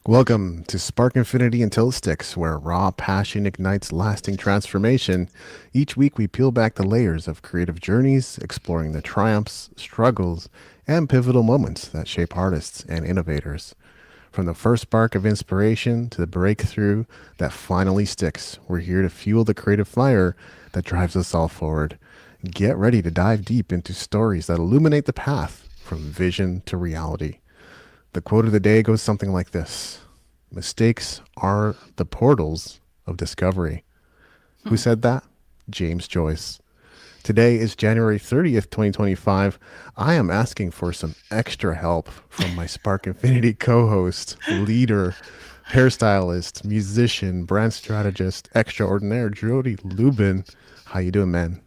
Welcome to Spark Infinity Until It Sticks, where raw passion ignites lasting transformation. Each week, we peel back the layers of creative journeys, exploring the triumphs, struggles, and pivotal moments that shape artists and innovators. From the first spark of inspiration to the breakthrough that finally sticks, we're here to fuel the creative fire that drives us all forward. Get ready to dive deep into stories that illuminate the path from vision to reality. The quote of the day goes something like this: mistakes are the portals of discovery. Who said that? James Joyce. Today is January 30th, 2025. I am asking for some extra help from my Spark Infinity co-host, leader, hairstylist, musician, brand strategist, extraordinaire, Jody Lubin. How you doing, man?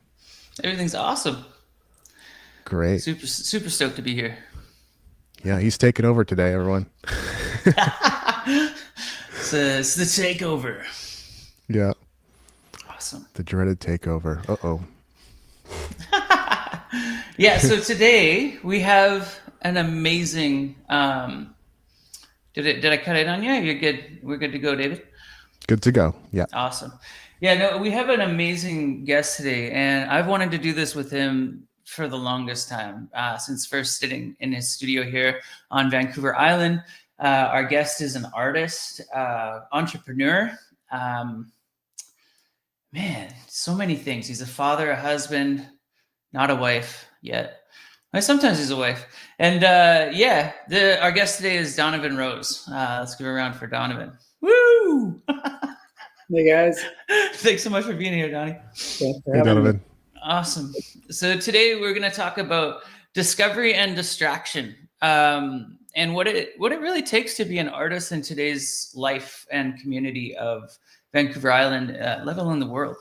Everything's awesome. Great. Super stoked to be here. Yeah, he's taking over today, everyone. It's the takeover. Yeah, Awesome. the dreaded takeover. Uh-oh. Yeah, so today we have an amazing did I cut it on you? You're good. We're good to go, David. Good to go. Yeah. Awesome. Yeah, no, we have an amazing guest today, and I've wanted to do this with him for the longest time, since first sitting in his studio here on Vancouver Island. Our guest is an artist, entrepreneur. Man, so many things. He's a father, a husband, not a wife yet. Sometimes he's a wife. And our guest today is Donovan Rose. Let's give a round for Donovan. Woo! Hey guys. Thanks so much for being here, Donnie. Thanks for Hey, having me. Donovan. Awesome. So today we're going to talk about discovery and distraction, and what it really takes to be an artist in today's life and community of Vancouver Island, let alone the world.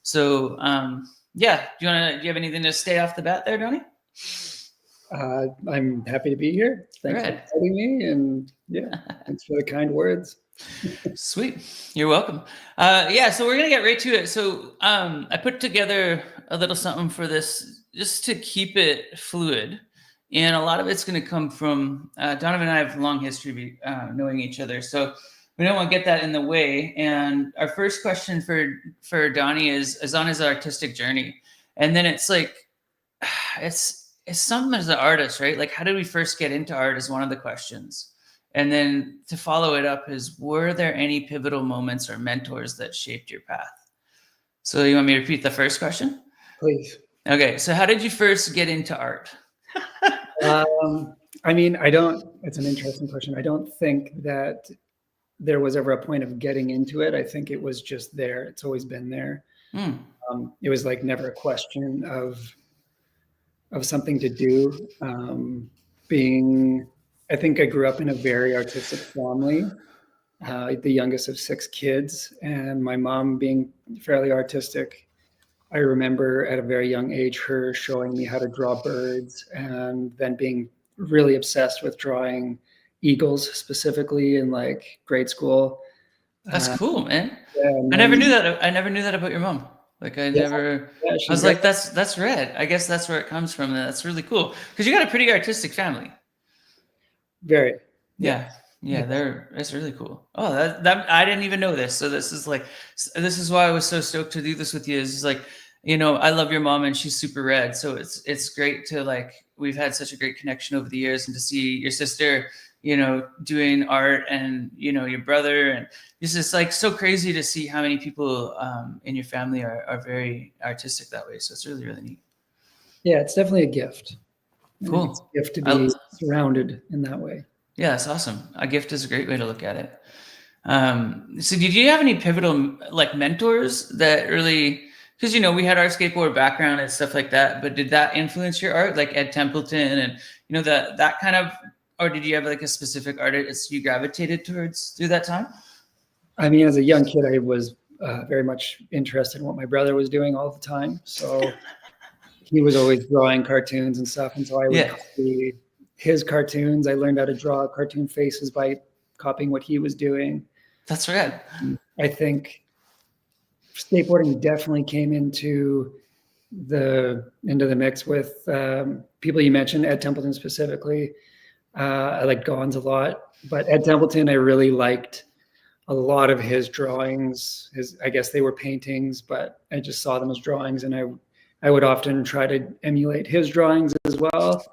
So, do you have anything to stay off the bat there, Donnie? I'm happy to be here. Thanks for having me, and thanks for the kind words. Sweet. You're welcome. So we're going to get right to it. So I put together a little something for this just to keep it fluid. And a lot of it's going to come from Donovan and I have a long history of knowing each other. So we don't want to get that in the way. And our first question for Donnie is on his artistic journey. And then it's like, it's something as an artist, right? Like, how did we first get into art is one of the questions. And then to follow it up is, were there any pivotal moments or mentors that shaped your path? So you want me to repeat the first question? Please. Okay. So how did you first get into art? It's an interesting question. I don't think that there was ever a point of getting into it. I think it was just there. It's always been there. It was like never a question of something to do. I think I grew up in a very artistic family, the youngest of 6 kids, and my mom being fairly artistic. I remember at a very young age her showing me how to draw birds, and then being really obsessed with drawing eagles specifically in like grade school. That's cool, man. I never knew that. I never knew that about your mom. Like I was like, that's rad. I guess that's where it comes from. That's really cool because you got a pretty artistic family. Very. Yeah. It's really cool. Oh, that I didn't even know this. So this is why I was so stoked to do this with you. Is like, I love your mom and she's super rad. So it's great to we've had such a great connection over the years, and to see your sister, doing art, and your brother, and it's just like so crazy to see how many people in your family are very artistic that way. So it's really, really neat. Yeah, it's definitely a gift. Cool. It's a gift to be surrounded in that way. Yeah, that's awesome. A gift is a great way to look at it. So did you have any pivotal mentors that really, because we had our skateboard background and stuff like that, but did that influence your art, like Ed Templeton and that kind of, or did you have like a specific artist you gravitated towards through that time? I mean, as a young kid, I was very much interested in what my brother was doing all the time. So he was always drawing cartoons and stuff. And so I would copy his cartoons. I learned how to draw cartoon faces by copying what he was doing. That's rad. I think skateboarding definitely came into the mix with people you mentioned, Ed Templeton specifically. I like Gons a lot. But at Templeton, I really liked a lot of his drawings. I guess they were paintings, but I just saw them as drawings, and I would often try to emulate his drawings as well.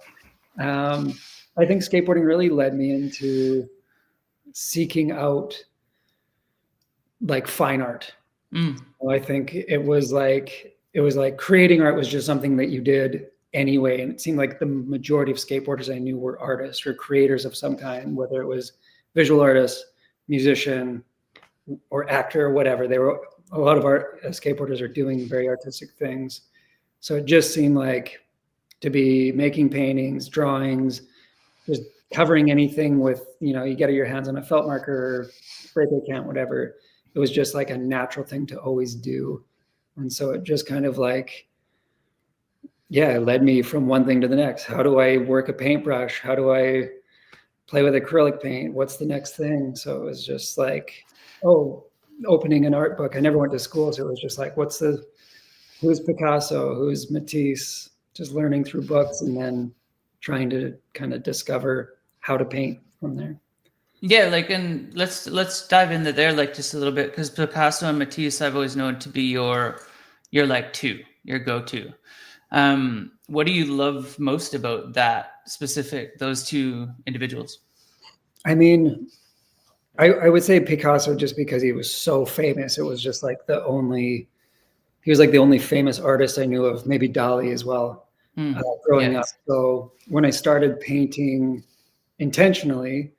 I think skateboarding really led me into seeking out like fine art. I think it was like creating art was just something that you did anyway, and it seemed like the majority of skateboarders I knew were artists or creators of some kind, whether it was visual artist, musician, or actor, or whatever. They were a lot of skateboarders are doing very artistic things. So it just seemed like to be making paintings, drawings, just covering anything with, you get your hands on a felt marker, spray paint can, whatever. It was just like a natural thing to always do. And so it just kind of like, it led me from one thing to the next. How do I work a paintbrush? How do I play with acrylic paint? What's the next thing? So it was just like, opening an art book. I never went to school, so it was just like, who's Picasso? Who's Matisse? Just learning through books and then trying to kind of discover how to paint from there. Yeah, and let's dive into there just a little bit, because Picasso and Matisse I've always known to be your your go-to. What do you love most about those two individuals? I mean, I would say Picasso just because he was so famous. It was just like he was like the only famous artist I knew of, maybe Dali as well, growing up. So when I started painting intentionally,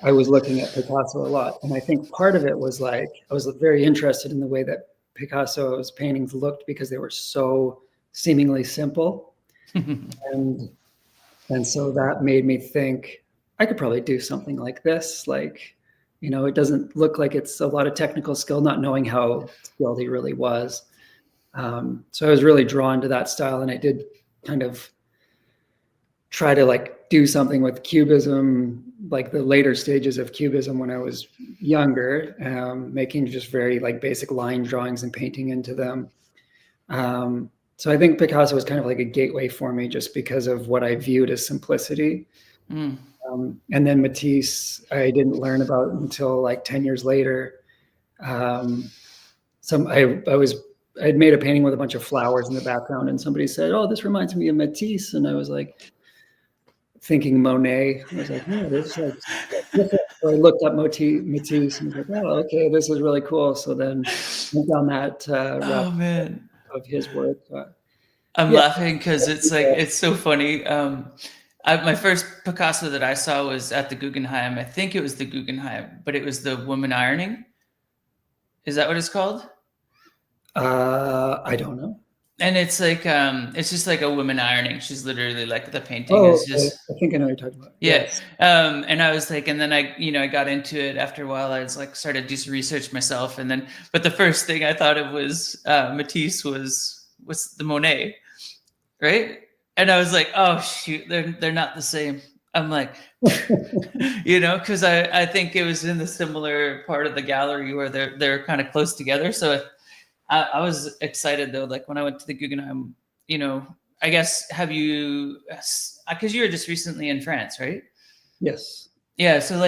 I was looking at Picasso a lot. And I think part of it was like, I was very interested in the way that Picasso's paintings looked because they were so seemingly simple. and so that made me think I could probably do something like this. It doesn't look like it's a lot of technical skill, not knowing how skilled he really was. So I was really drawn to that style, and I did kind of try to do something with cubism, like the later stages of cubism when I was younger, making just very basic line drawings and painting into them. So I think Picasso was kind of like a gateway for me just because of what I viewed as simplicity. And then Matisse, I didn't learn about until 10 years later. I had made a painting with a bunch of flowers in the background, and somebody said, "Oh, this reminds me of Matisse," and I was thinking Monet. I was like, "No, this is different." So I looked up Matisse and was like, "Oh, okay, this is really cool." So then went down that route of his work. I'm laughing because it's so funny. My first Picasso that I saw was at the Guggenheim. I think it was the Guggenheim, but it was the woman ironing. Is that what it's called? I don't know. And it's it's just like a woman ironing. She's literally the painting is just. I think I know what you're talking about. Yeah. Yes. And I was and then I got into it after a while. I was started to do some research myself, and then, but the first thing I thought of was Matisse was the Monet, right? And I was like, oh shoot, they're not the same. I'm because I think it was in the similar part of the gallery where they're kind of close together. So I was excited though, when I went to the Guggenheim, I guess, because you were just recently in France, right? Yes. Yeah. So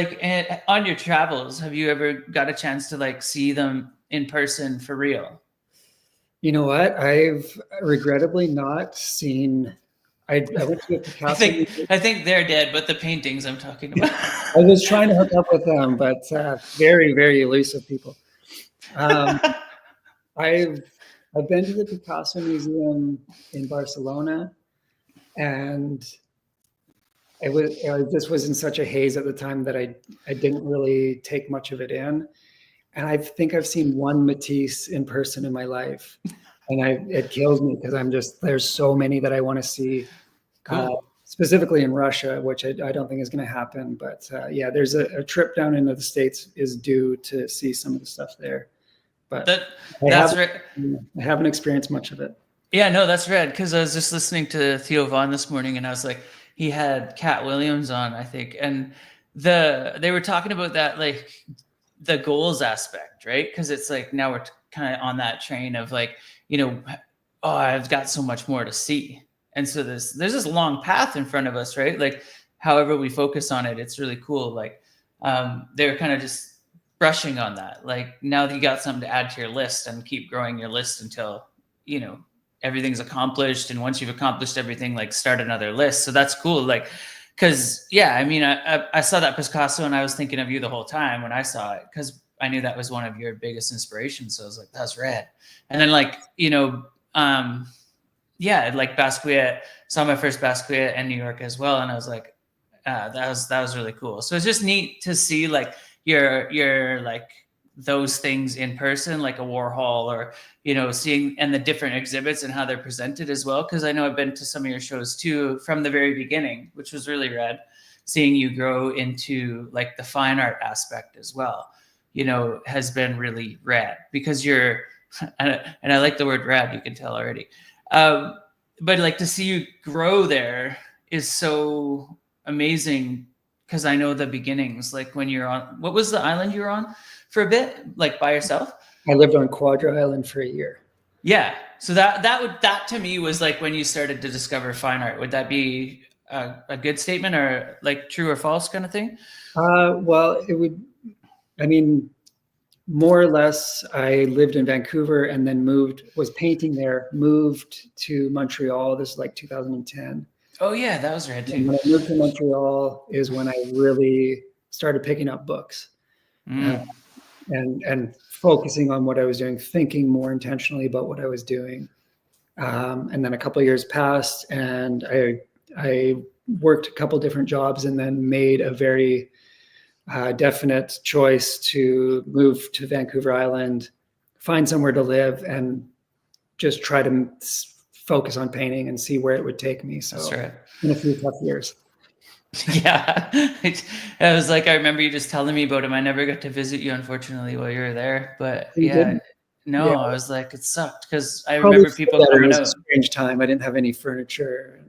on your travels, have you ever got a chance to see them in person for real? You know what? I've regrettably not seen. I went to a Picasso. I think they're dead, but the paintings I'm talking about. I was trying to hook up with them, but very, very elusive people. I've been to the Picasso Museum in Barcelona, and I just was in such a haze at the time that I didn't really take much of it in. And I think I've seen one Matisse in person in my life, and it kills me because there's so many that I want to see. Cool. Specifically in Russia, which I don't think is going to happen. But there's a trip down into the States is due to see some of the stuff there. But I haven't experienced much of it. Yeah, no, that's rad. Because I was just listening to Theo Vaughn this morning, and I was he had Cat Williams on, I think, and they were talking about that, the goals aspect, right? Because it's now we're kind of on that train of I've got so much more to see. And so there's this long path in front of us, right? However we focus on it, it's really cool. they were kind of just brushing on that. Like, now that you got something to add to your list, and keep growing your list until, everything's accomplished. And once you've accomplished everything, like, start another list. So that's cool. Like, cause I saw that Picasso, and I was thinking of you the whole time when I saw it, cause I knew that was one of your biggest inspirations. So I was like, that's rad. And then, like, like Basquiat, saw my first Basquiat in New York as well. And I was like, that was really cool. So it's just neat to see, like, your like those things in person, like a Warhol, or seeing, and the different exhibits and how they're presented as well. Because I know I've been to some of your shows too from the very beginning, which was really rad. Seeing you grow into, like, the fine art aspect as well, has been really rad, because you're and I like the word rad, you can tell already. But, like, to see you grow there is so amazing, because I know the beginnings, like, when you're on, what was the island you were on for a bit, like, by yourself? I lived on Quadra Island for a year. Yeah. So that to me was, like, when you started to discover fine art. Would that be a good statement, or, like, true or false kind of thing? Well, more or less, I lived in Vancouver and then was painting there, moved to Montreal. This is like 2010. Oh yeah, that was rad too. And when I moved to Montreal is when I really started picking up books and focusing on what I was doing, thinking more intentionally about what I was doing. And then a couple of years passed, and I worked a couple different jobs, and then made a very definite choice to move to Vancouver Island, find somewhere to live, and just try to focus on painting and see where it would take me. So that's right. In a few tough years. Yeah. I was like, I remember you just telling me about him. I never got to visit you, unfortunately, while you were there. But I was like, it sucked, because I remember people coming out. A strange time. I didn't have any furniture.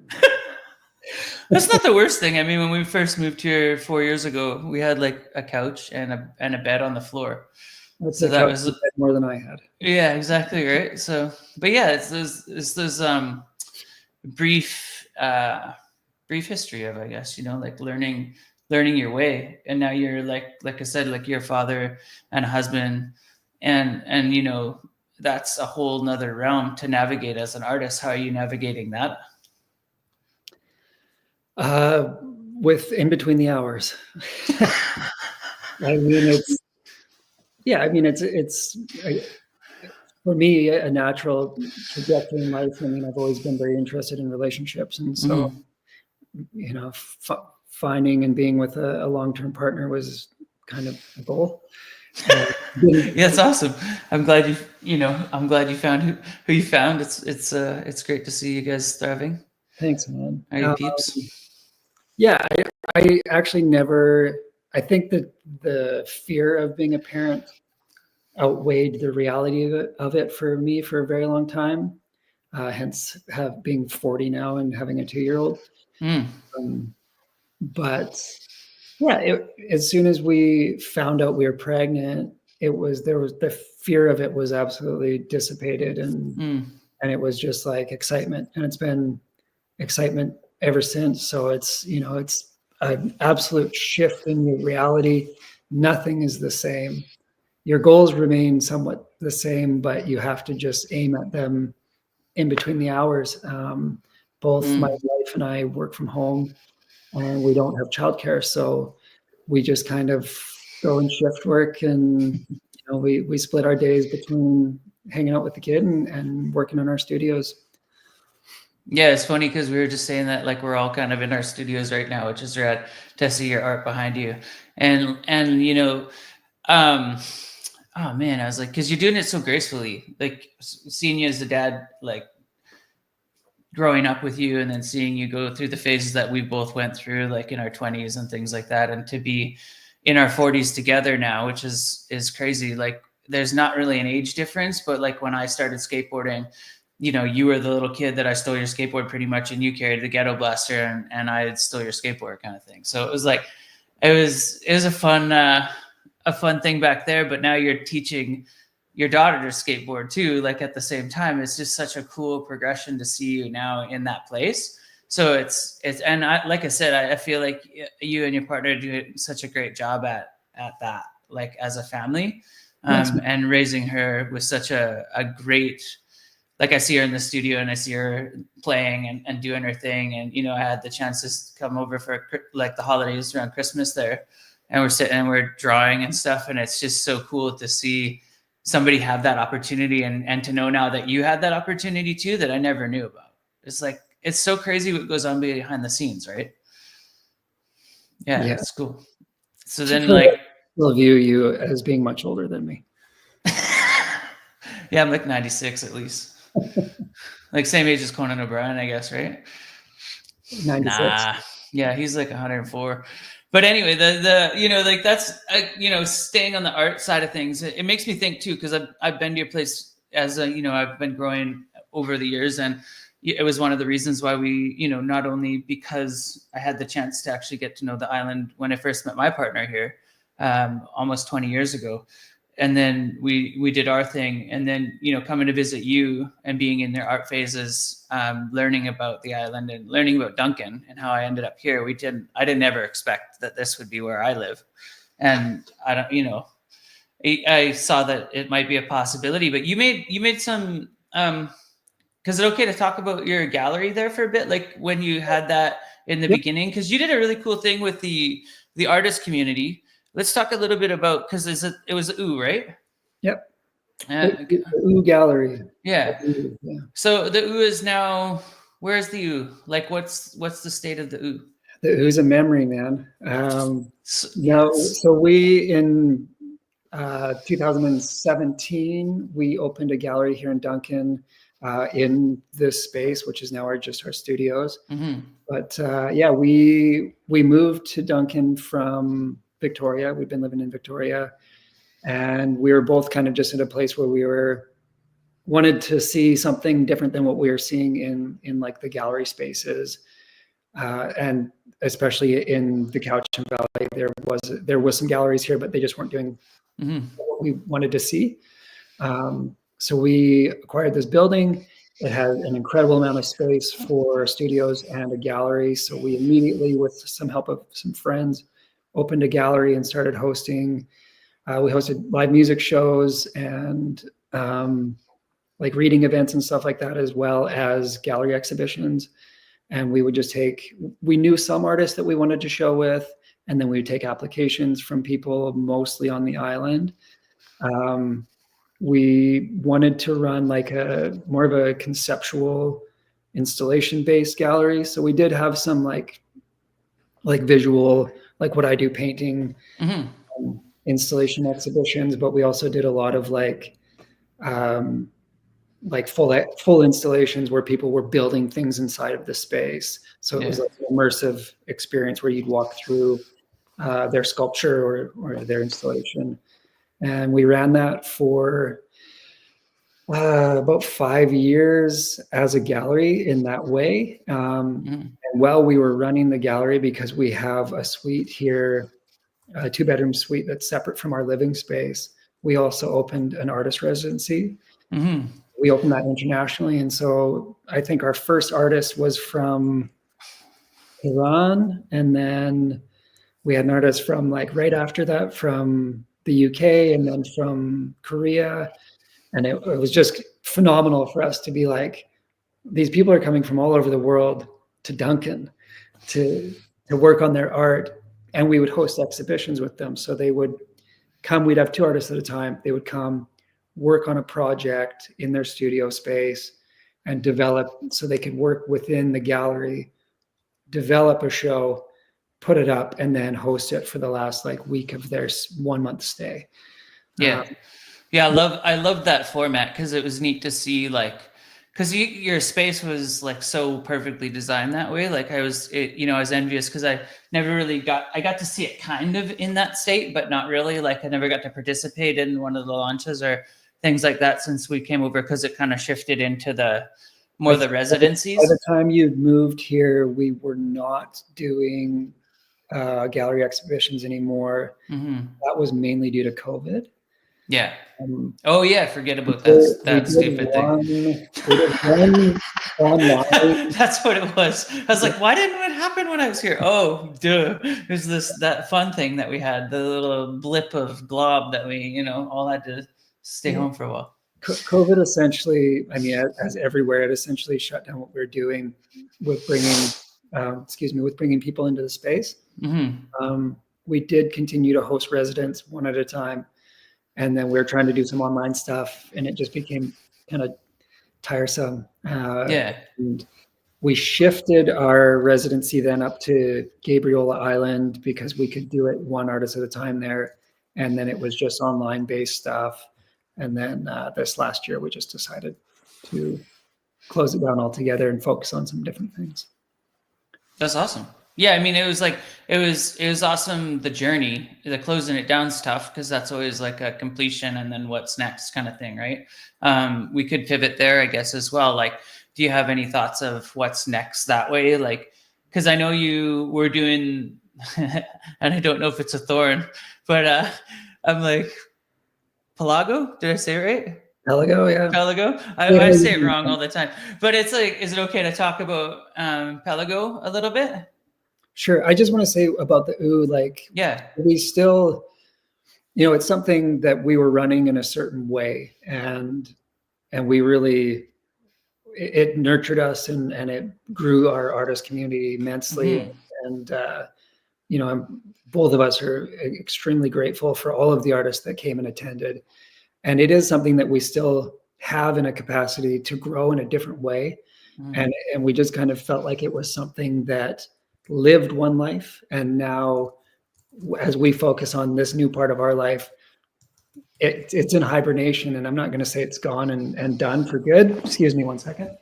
That's not the worst thing. I mean, when we first moved here 4 years ago, we had, like, a couch and a bed on the floor. So that was more than I had. Yeah, exactly. Right. So, but yeah, it's those brief history of, I guess, like, learning your way. And now you're like I said, like, you're a father and a husband, and that's a whole nother realm to navigate as an artist. How are you navigating that? With in between the hours. It's for me a natural trajectory in life. I mean, I've always been very interested in relationships, and so finding and being with a long-term partner was kind of a goal. Yeah, it's awesome. I'm glad you found who you found. It's great to see you guys thriving. Thanks, man. Are you peeps? Yeah, I actually never. I think that the fear of being a parent outweighed the reality of it for me for a very long time. Hence, being 40 now and having a 2-year-old. But yeah, as soon as we found out we were pregnant, there was the fear of it was absolutely dissipated, and it was just like excitement, and it's been excitement ever since. So it's an absolute shift in your reality. Nothing is the same. Your goals remain somewhat the same, but you have to just aim at them in between the hours. Both my wife and I work from home, and we don't have childcare, so we just kind of go and shift work, and we split our days between hanging out with the kid and working in our studios. Yeah, it's funny because we were just saying that, like, we're all kind of in our studios right now, which is rad to see your art behind you. And oh man, I was like, because you're doing it so gracefully, like, seeing you as a dad, like, growing up with you, and then seeing you go through the phases that we both went through, like, in our 20s and things like that, and to be in our 40s together now, which is crazy. Like, there's not really an age difference, but, like, when I started skateboarding, you were the little kid that I stole your skateboard pretty much, and you carried the ghetto blaster, and I stole your skateboard, kind of thing. So it was like, it was a fun thing back there, but now you're teaching your daughter to skateboard too, like, at the same time. It's just such a cool progression to see you now in that place. So and like I said, I feel like you and your partner do such a great job at that, like as a family, and raising her with such a great, like I see her in the studio and I see her playing and doing her thing. And, you know, I had the chance to come over for like the holidays around Christmas there, and we're sitting and we're drawing and stuff. And it's just so cool to see somebody have that opportunity and to know now that you had that opportunity too, that I never knew about. It's like, it's so crazy what goes on behind the scenes, right? Yeah, it's cool. So then like, we'll view you as being much older than me. yeah, I'm like 96 at least. Like same age as Conan O'Brien, I guess, right? 96. Nah, yeah, he's like 104. But anyway, the you know, like that's you know, staying on the art side of things, it makes me think too, because I've been to your place as a, you know, I've been growing over the years, and it was one of the reasons why we, you know, not only because I had the chance to actually get to know the island when I first met my partner here, almost 20 years ago, and then we did our thing, and then, you know, coming to visit you and being in their art phases, learning about the island and learning about Duncan and how I ended up here. I didn't ever expect that this would be where I live, and I don't, you know, I saw that it might be a possibility. But you made some. Is it okay to talk about your gallery there for a bit, like when you had that in the beginning? Because you did a really cool thing with the artist community. Let's talk a little bit about, because it was OO, right? Yep. The OO gallery. Yeah. So the OO is now, where's the OO? Like what's the state of the OO? The OO's a memory, man. So we in 2017 we opened a gallery here in Duncan, in this space, which is now our studios. Mm-hmm. But yeah, we moved to Duncan from Victoria. We've been living in Victoria, and we were both kind of just in a place where we wanted to see something different than what we were seeing in like the gallery spaces, and especially in the Cowichan Valley, there was some galleries here, but they just weren't doing what we wanted to see. So we acquired this building. It had an incredible amount of space for studios and a gallery. So we immediately, with some help of some friends, opened a gallery and started hosting. We hosted live music shows and like reading events and stuff like that, as well as gallery exhibitions. And we would just we knew some artists that we wanted to show with, and then we would take applications from people mostly on the island. We wanted to run like more of a conceptual installation-based gallery. So we did have some like visual, like what I do, painting, installation exhibitions, but we also did a lot of like full installations where people were building things inside of the space. So it was like an immersive experience where you'd walk through their sculpture or their installation. And we ran that for about 5 years as a gallery in that way. And while we were running the gallery, because we have a suite here, a 2-bedroom suite that's separate from our living space, we also opened an artist residency. We opened that internationally. And so I think our first artist was from Iran. And then we had an artist from like right after that from the UK, and then from Korea. And it was just phenomenal for us to be like, these people are coming from all over the world to Duncan to work on their art. And we would host exhibitions with them. So they would come, we'd have 2 artists at a time. They would come work on a project in their studio space and develop, so they could work within the gallery, develop a show, put it up, and then host it for the last like week of their 1-month stay. Yeah. I love that format, because it was neat to see, like, because your space was like so perfectly designed that way. Like I was envious, because I never really got to see it kind of in that state, but not really. Like I never got to participate in one of the launches or things like that since we came over, because it kind of shifted into the residencies. By the time you moved here, we were not doing gallery exhibitions anymore. That was mainly due to COVID. Yeah. Um, Oh yeah, forget about we that did stupid thing. one online. That's what it was. I was like, why didn't it happen when I was here? Oh, duh. It was that fun thing that we had, the little blip of glob that we, all had to stay home for a while. COVID essentially, I mean, as everywhere, it essentially shut down what we are doing with bringing, with bringing people into the space. Mm-hmm. We did continue to host residents one at a time, and then we were trying to do some online stuff, and it just became kind of tiresome. Yeah. And we shifted our residency then up to Gabriola Island because we could do it one artist at a time there, and then it was just online based stuff. And then this last year, we just decided to close it down altogether and focus on some different things. That's awesome. Yeah, I mean, it was awesome. The journey, the closing it down stuff, because that's always like a completion and then what's next kind of thing, right? We could pivot there, I guess, as well. Like, do you have any thoughts of what's next that way? Like, because I know you were doing, and I don't know if it's a thorn, but I'm like, Pelago? Did I say it right? Pelago, yeah. Pelago? I say it wrong all the time. But it's like, is it okay to talk about Pelago a little bit? Sure. I just want to say about the OO, like, yeah, we still, it's something that we were running in a certain way, and we really, it nurtured us and it grew our artist community immensely. Mm-hmm. And, both of us are extremely grateful for all of the artists that came and attended. And it is something that we still have in a capacity to grow in a different way. Mm-hmm. And we just kind of felt like it was something that lived one life. And now, as we focus on this new part of our life, it's in hibernation. And I'm not going to say it's gone and done for good. Excuse me 1 second.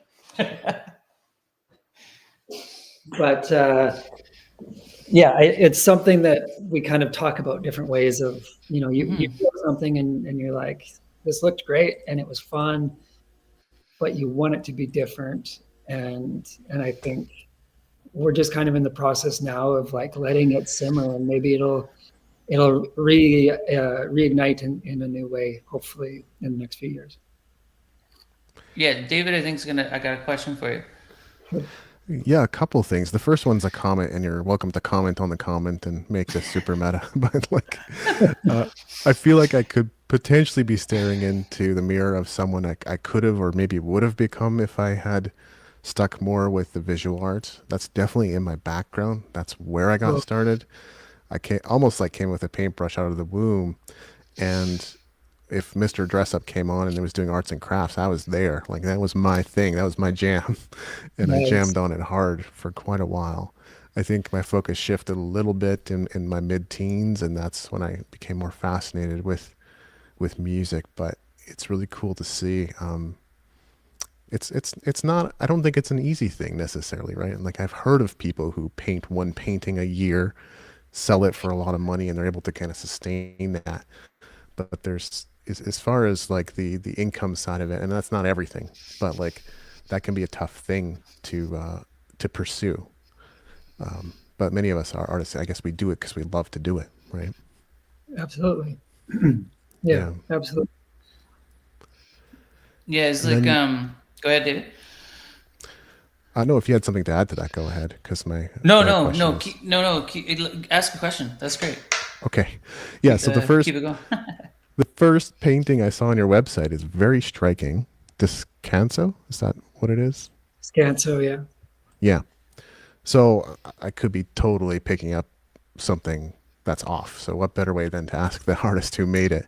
But it's something that we kind of talk about different ways of, you do something and you're like, this looked great and it was fun, but you want it to be different. And I think we're just kind of in the process now of like letting it simmer, and maybe it'll reignite in a new way, hopefully in the next few years. Yeah, David, I got a question for you. Sure. Yeah, a couple things. The first one's a comment, and you're welcome to comment on the comment and make this super meta. But like, I feel like I could potentially be staring into the mirror of someone I could have or maybe would have become if I had stuck more with the visual arts. That's definitely in my background. That's where I got started. I almost came with a paintbrush out of the womb, and if Mr. Dress Up came on and it was doing arts and crafts, I was there. Like, that was my thing. That was my jam. And nice. I jammed on it hard for quite a while. I think my focus shifted a little bit in my mid-teens, and that's when I became more fascinated with music. But it's really cool to see. It's not, I don't think it's an easy thing necessarily, right? Like, I've heard of people who paint one painting a year, sell it for a lot of money, and they're able to kind of sustain that. But there's, as far as like the income side of it, and that's not everything, but like that can be a tough thing to pursue. But many of us are artists. I guess we do it because we love to do it, right? Absolutely. Yeah, absolutely. Yeah, it's like go ahead, David. I know if you had something to add to that, go ahead. Because no. Ask a question. That's great. Okay, yeah. So keep it going. The first painting I saw on your website is very striking. Descanso, is that what it is? Descanso, yeah. Yeah. So I could be totally picking up something that's off. So what better way than to ask the artist who made it?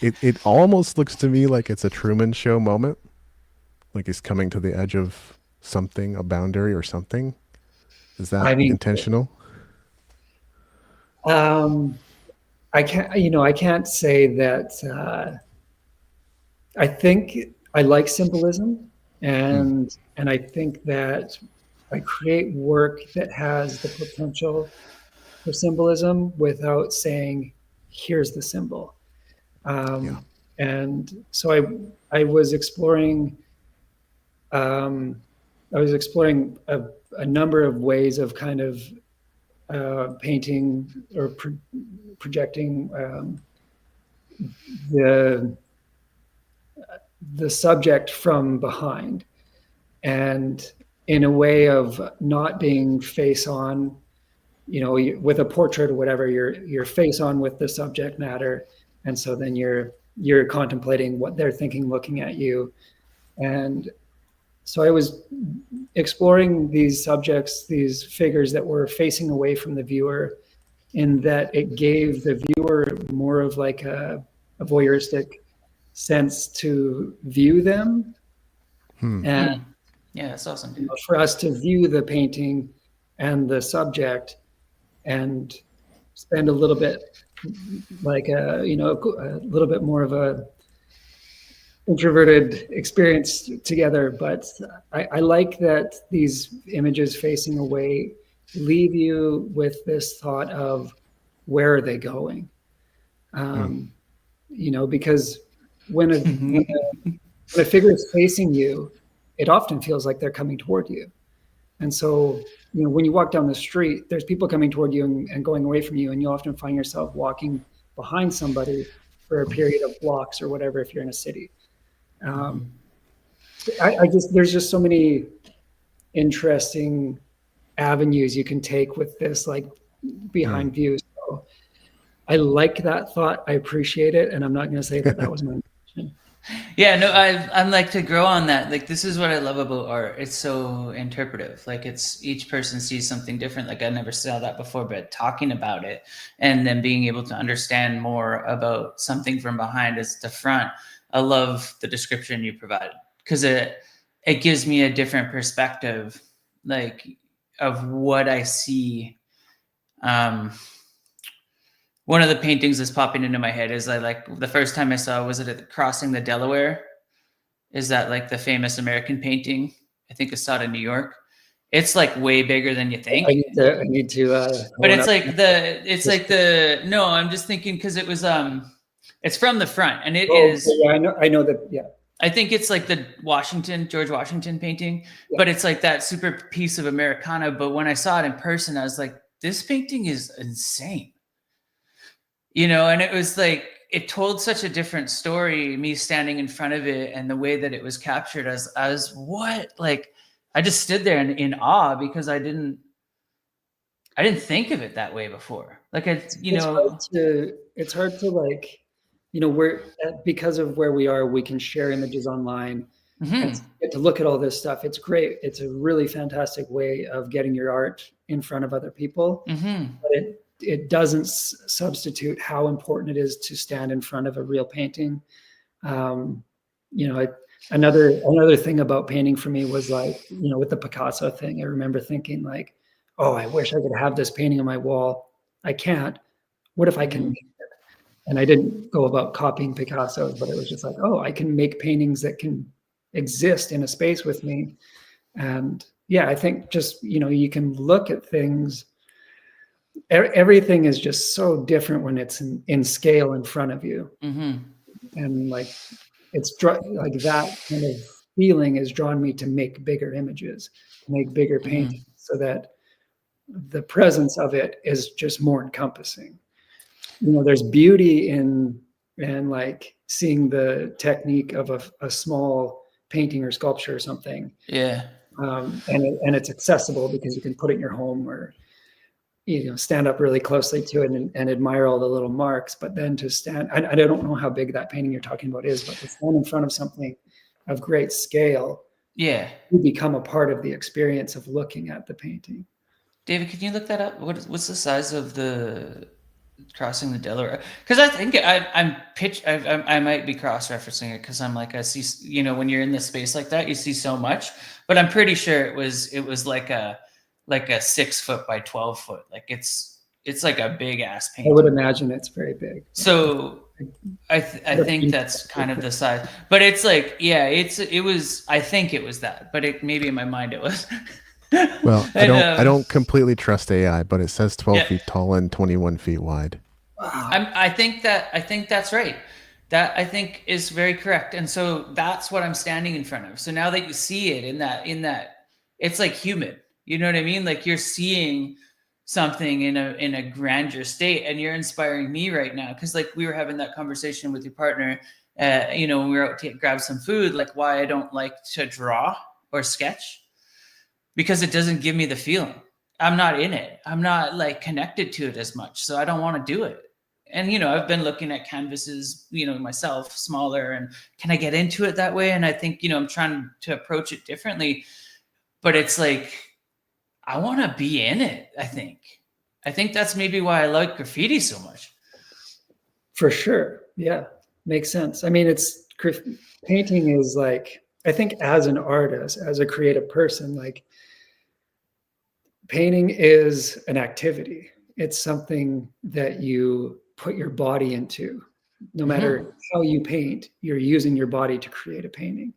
It almost looks to me like it's a Truman Show moment. Like he's coming to the edge of something, a boundary or something. Is that intentional? I can't say that. I think I like symbolism, and I think that I create work that has the potential for symbolism without saying, "Here's the symbol." And so I was exploring. I was exploring a number of ways of kind of painting or projecting the subject from behind, and in a way of not being face on, with a portrait or whatever, you're face on with the subject matter, and so then you're contemplating what they're thinking looking at you. And so I was exploring these subjects, these figures that were facing away from the viewer, in that it gave the viewer more of like a voyeuristic sense to view them. And yeah, that's awesome. for us to view the painting and the subject and spend a little bit like a little bit more of a introverted experience together. But I like that these images facing away leave you with this thought of, where are they going? Because when a figure is facing you, it often feels like they're coming toward you. And so, when you walk down the street, there's people coming toward you and going away from you, and you often find yourself walking behind somebody for a period of blocks or whatever if you're in a city. There's just so many interesting avenues you can take with this, like behind views. So I like that thought. I appreciate it. And I'm not going to say that was my intention. Yeah, no, I'm like, to grow on that. Like, this is what I love about art. It's so interpretive. Like, it's each person sees something different. Like, I never saw that before, but talking about it and then being able to understand more about something from behind as the front. I love the description you provided, because it gives me a different perspective, like, of what I see. One of the paintings that's popping into my head is the first time I saw, was it at Crossing the Delaware? Is that like the famous American painting? I think I saw it in New York. It's like way bigger than you think. I need to but no, I'm just thinking, because it was it's from the front, and it is. Yeah, I know that. Yeah. I think it's like the George Washington painting, but it's like that super piece of Americana. But when I saw it in person, I was like, this painting is insane. And it was like, it told such a different story, me standing in front of it, and the way that it was captured as what? Like, I just stood there in awe, because I didn't think of it that way before. Like, it's hard to like, we're because of where we are, we can share images online and get to look at all this stuff. It's great. It's a really fantastic way of getting your art in front of other people. But it doesn't substitute how important it is to stand in front of a real painting. Another thing about painting for me was like, with the Picasso thing, I remember thinking like, oh, I wish I could have this painting on my wall. I can't. What if I can make it? And I didn't go about copying Picasso, but it was just like, oh, I can make paintings that can exist in a space with me. And yeah, I think just, you can look at things. Everything is just so different when it's in scale in front of you. And like, it's like that kind of feeling has drawn me to make bigger images, make bigger paintings, so that the presence of it is just more encompassing. There's beauty in like seeing the technique of a small painting or sculpture or something. Yeah. And it's accessible because you can put it in your home, or stand up really closely to it and admire all the little marks. But then to stand, I don't know how big that painting you're talking about is, but to stand in front of something of great scale, you become a part of the experience of looking at the painting. David, can you look that up? What's the size of the Crossing the Delaware? Because I think I might be cross-referencing it, because I'm like, I see, when you're in this space like that, you see so much. But I'm pretty sure it was like a 6 foot by 12 foot. Like, it's like a big ass painting. I would imagine it's very big. So I think that's kind of the size, but it's like, yeah, I think it was that, but maybe in my mind it was. Well, I don't completely trust AI, but it says 12 feet tall and 21 feet wide. Wow. I think that's right. That, I think, is very correct. And so that's what I'm standing in front of. So now that you see it in that, it's like human. You know what I mean? Like, you're seeing something in a grandeur state. And you're inspiring me right now, because like we were having that conversation with your partner, when we were out to grab some food, like why I don't like to draw or sketch, because it doesn't give me the feeling. I'm not in it. I'm not like connected to it as much, so I don't want to do it. And I've been looking at canvases, myself, smaller, and can I get into it that way? And I think I'm trying to approach it differently, but it's like I want to be in it. I think that's maybe why I like graffiti so much. For sure. Yeah, makes sense. I mean, painting is like, I think as an artist, as a creative person, like painting is an activity. It's something that you put your body into. No matter how you paint, you're using your body to create a painting.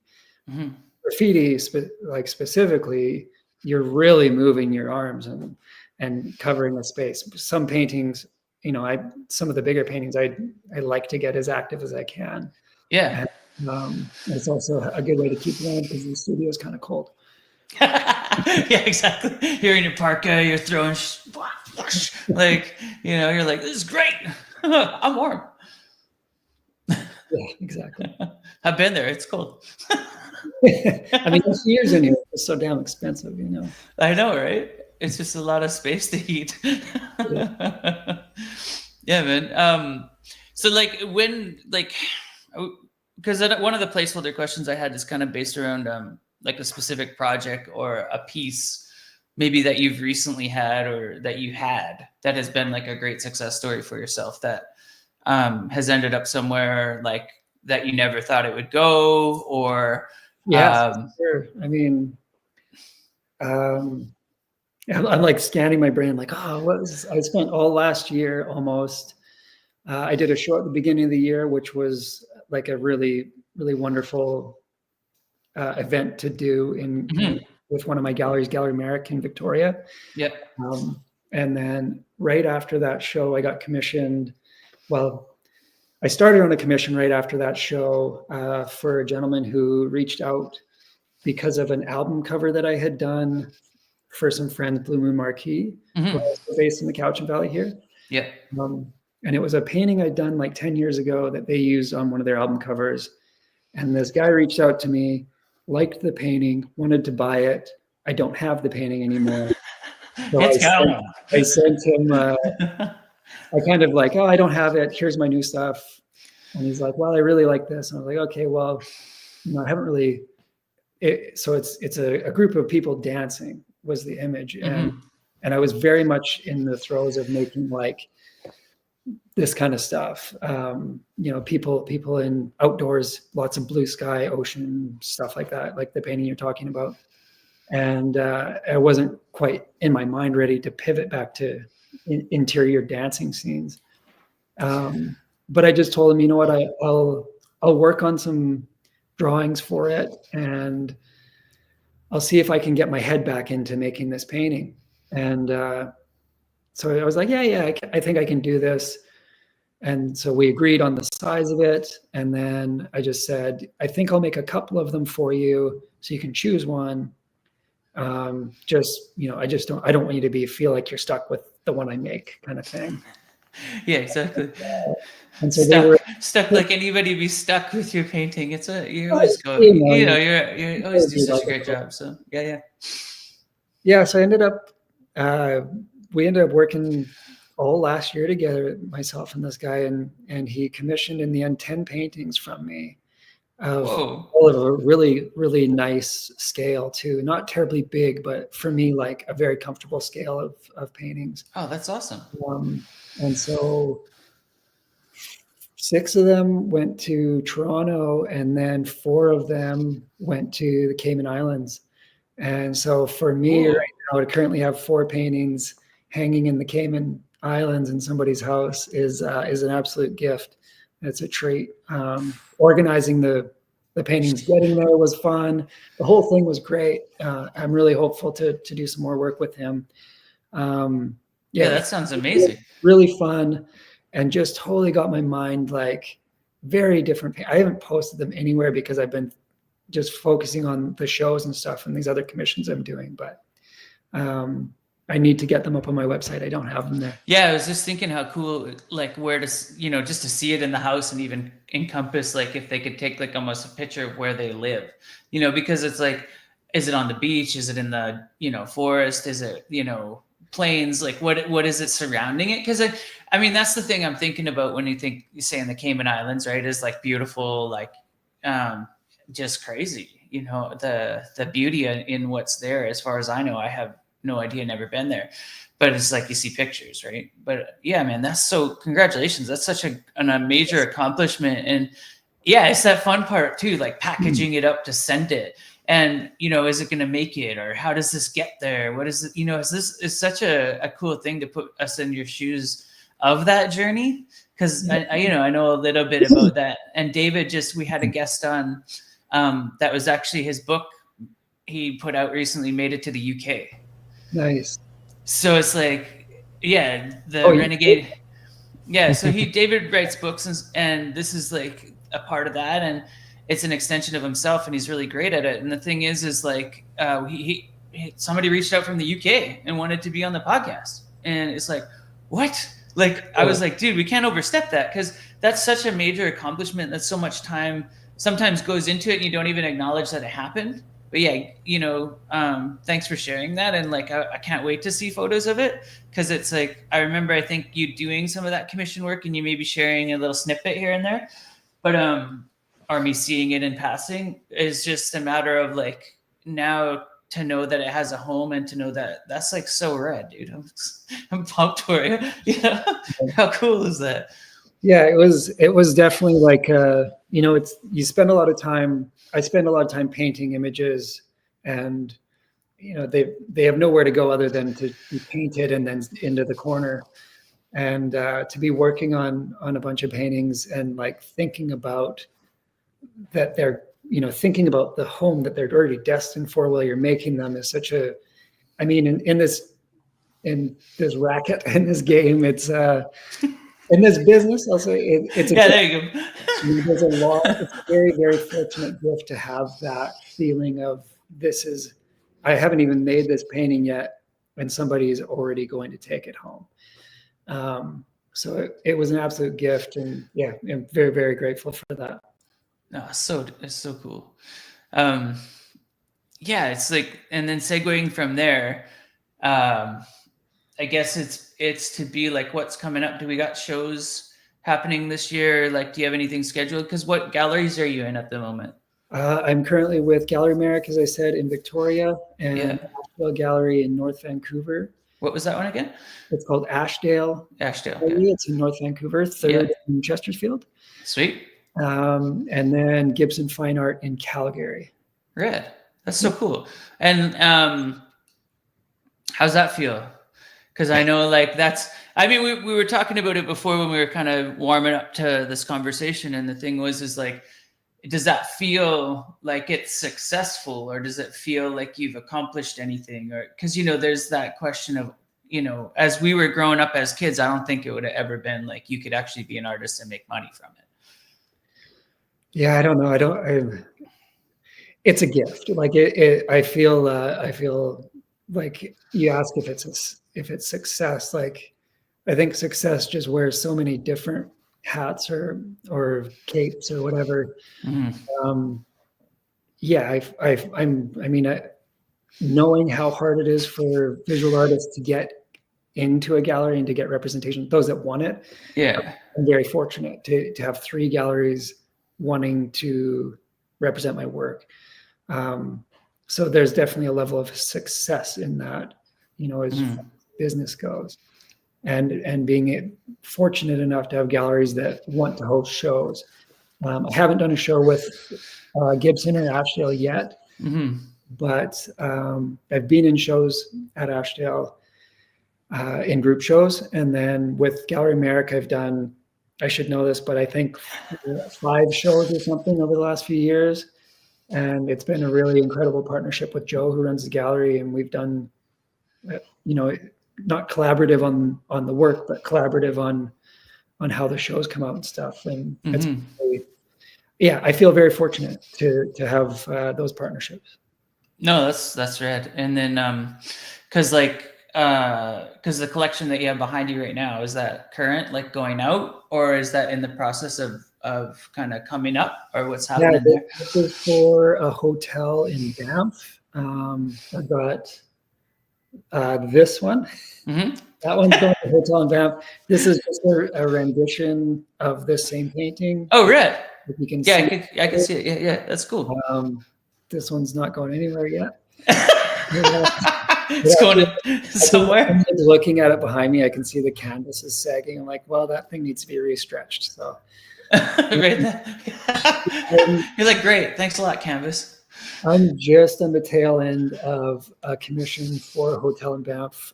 Graffiti, specifically, you're really moving your arms and covering the space. Some paintings, some of the bigger paintings, I like to get as active as I can. Yeah. And, it's also a good way to keep warm because the studio is kind of cold. Yeah, exactly. You're in your parka, you're throwing like, you're like, this is great. I'm warm. Yeah, exactly. I've been there. It's cold. I mean, it's years in here. It's so damn expensive, I know, right? It's just a lot of space to heat. Yeah, man. So like because one of the placeholder questions I had is kind of based around like a specific project or a piece maybe that you've recently had or that you had that has been like a great success story for yourself that has ended up somewhere like that you never thought it would go, or sure. I mean, I'm like scanning my brain like, I spent all last year almost. I did a show at the beginning of the year, which was like a really, really wonderful event to do with one of my galleries, Gallery Merrick in Victoria. Yep. And then right after that show, I got commissioned. Well, I started on a commission right after that show for a gentleman who reached out because of an album cover that I had done for some friends, Blue Moon Marquee, who are based in the Cowichan Valley here. Yeah. And it was a painting I'd done like 10 years ago that they used on one of their album covers. And this guy reached out to me, liked the painting, wanted to buy it. I don't have the painting anymore. So I sent him, I kind of like, I don't have it. Here's my new stuff. And he's like, well, I really like this. And I was like, okay, well, I haven't really. So it's a group of people dancing was the image. And I was very much in the throes of making like this kind of stuff. People in outdoors, lots of blue sky, ocean, stuff like that, like the painting you're talking about. And I wasn't quite in my mind ready to pivot back to interior dancing scenes. But I just told him, you know what, I'll work on some drawings for it, and I'll see if I can get my head back into making this painting. And so I was like, yeah, I think I can do this. And so we agreed on the size of it. And then I just said, I think I'll make a couple of them for you so you can choose one. I don't want you to feel like you're stuck with the one I make kind of thing. Yeah, exactly. And so stuck like anybody be stuck with your painting. You always go, you always do such a great job. So yeah. So we ended up working all last year together, myself and this guy, and he commissioned in the end 10 paintings from me all of a really, really nice scale too. Not terribly big, but for me, like a very comfortable scale of paintings. Oh, that's awesome. And so 6 of them went to Toronto, and then 4 of them went to the Cayman Islands. And so for me right now, I currently have 4 paintings hanging in the Cayman Islands in somebody's house is an absolute gift. It's a treat. Organizing the paintings, getting there was fun. The whole thing was great. I'm really hopeful to do some more work with him. Yeah, that sounds amazing. Really fun, and just totally got my mind like very different. I haven't posted them anywhere because I've been just focusing on the shows and stuff and these other commissions I'm doing. But I need to get them up on my website. I don't have them there. Yeah, I was just thinking how cool, like where to, just to see it in the house and even encompass, like if they could take like almost a picture of where they live, because it's like, is it on the beach? Is it in the, forest? Is it, plains? Like what is it surrounding it? Because I mean, that's the thing I'm thinking about when you say in the Cayman Islands, right? Is like beautiful, like just crazy, the beauty in what's there. As far as I know, I have no idea, never been there, but it's like you see pictures, right? But yeah, man, that's so, congratulations. That's such a major accomplishment. And yeah, it's that fun part too, like packaging it up to send it. And, is it going to make it, or how does this get there? What is it? Is such a cool thing to put us in your shoes of that journey. Cause I know a little bit about that. And David, we had a guest on, that was actually his book he put out recently, made it to the UK. Nice. So it's like, yeah, Renegade. Yeah. So David writes books, and this is like a part of that. And it's an extension of himself, and he's really great at it. And the thing is like, somebody reached out from the UK and wanted to be on the podcast. And it's like, what? Like, I was like, dude, we can't overstep that, because that's such a major accomplishment. That's so much time sometimes goes into it, and you don't even acknowledge that it happened. But yeah, thanks for sharing that. And like, I can't wait to see photos of it, because it's like, I remember, I think you doing some of that commission work, and you maybe sharing a little snippet here and there, but, or me seeing it in passing is just a matter of like, now to know that it has a home, and to know that that's like so rad, dude. I'm pumped for it. How cool is that? Yeah, it was definitely like, you spend a lot of time, I spend a lot of time painting images, and, they have nowhere to go other than to be painted and then into the corner. And to be working on a bunch of paintings and like thinking about that they're, thinking about the home that they're already destined for while you're making them is such a, I mean, in this racket, in this game, it's in this business, I'll say it's there you go. There's it's a very, very fortunate gift to have that feeling of I haven't even made this painting yet, and somebody is already going to take it home. So it was an absolute gift, and yeah, I'm very, very grateful for that. No, it's so cool. Yeah, it's like, and then segueing from there, I guess it's to be like, what's coming up? Do we got shows happening this year? Like, do you have anything scheduled? Because what galleries are you in at the moment? I'm currently with Gallery Merrick, as I said, in Victoria, and Ashdale Gallery in North Vancouver. What was that one again? It's called Ashdale. Ashdale. Okay. It's in North Vancouver, 3rd in Chesterfield. Sweet. And then Gibson Fine Art in Calgary. Red. That's so cool. And how's that feel? Because I know, like, we were talking about it before when we were kind of warming up to this conversation, and the thing is like, does that feel like it's successful, or does it feel like you've accomplished anything? Or because there's that question of, as we were growing up as kids, I don't think it would have ever been like you could actually be an artist and make money from it. Yeah, I don't know. It's a gift. Like I feel like you ask if it's success. Like, I think success just wears so many different hats or capes or whatever. Mm-hmm. Knowing how hard it is for visual artists to get into a gallery and to get representation, those that want it. Yeah, I'm very fortunate to have 3 galleries wanting to represent my work. So there's definitely a level of success in that, as business goes, and being fortunate enough to have galleries that want to host shows. I haven't done a show with Gibson or Ashdale yet, but I've been in shows at Ashdale in group shows, and then with Gallery Merrick, I've done, I should know this, but I think 5 shows or something over the last few years. And it's been a really incredible partnership with Joe, who runs the gallery. And we've done, not collaborative on the work, but collaborative on how the shows come out and stuff. And it's really, I feel very fortunate to have those partnerships. No, that's rad. And then, cause like, because the collection that you have behind you right now, is that current, like going out, or is that in the process of kind of coming up, or what's Yeah, happening there? this is for a hotel in Banff. I've got this one. Mm-hmm. That one's going to the hotel in Banff. This is just a rendition of this same painting. Oh, right. If you can Yeah, see I can see it. Yeah, yeah, that's cool. this one's not going anywhere yet. It's going somewhere. I'm looking at it behind me. I can see the canvas is sagging. I'm like, well, that thing needs to be restretched. So, Right there. You're like, great, thanks a lot, canvas. I'm just on the tail end of a commission for a hotel in Banff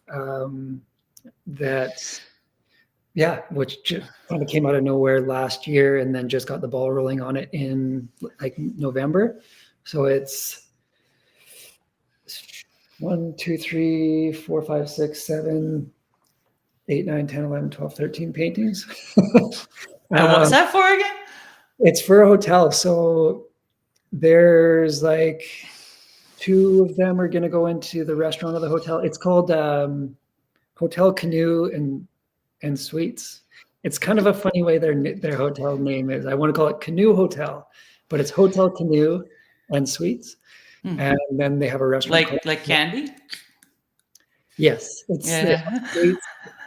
which just kind of came out of nowhere last year, and then just got the ball rolling on it in like November. So it's 1, 2, 3, 4, 5, 6, 7, 8, 9, 10, 11, 12, 13 paintings. And what's that for again? It's for a hotel. So there's like 2 of them are going to go into the restaurant of the hotel. It's called Hotel Canoe and Suites. It's kind of a funny way their hotel name is. I want to call it Canoe Hotel, but it's Hotel Canoe and Suites. And then they have a restaurant like candy. Yes, it's Yeah.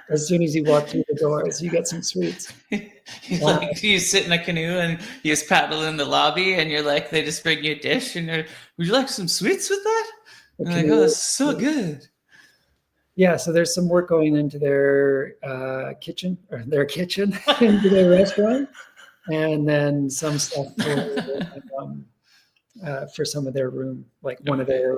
as soon as you walk through the doors, you get some sweets. You sit in a canoe and you just paddle in the lobby, and you're like, they just bring you a dish, and would you like some sweets with that? And like, oh, that's so good. Yeah, so there's some work going into their kitchen into their restaurant, and then some stuff for some of their room, like one of their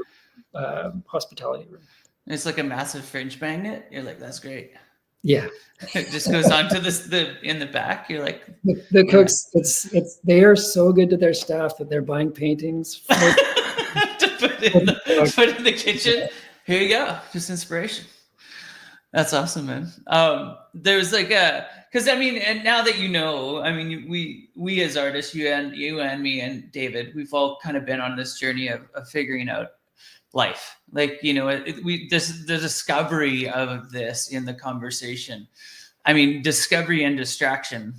hospitality room. It's like a massive fridge magnet. You're like, that's great. Yeah, it just goes on to the in the back. You're like, the cooks. It's they are so good to their staff that they're buying paintings to put in the kitchen. Here you go, just inspiration. That's awesome, man. There's like because I mean, and now that I mean, we as artists, you and me and David, we've all kind of been on this journey of figuring out life. Like, the discovery of this in the conversation. I mean, discovery and distraction.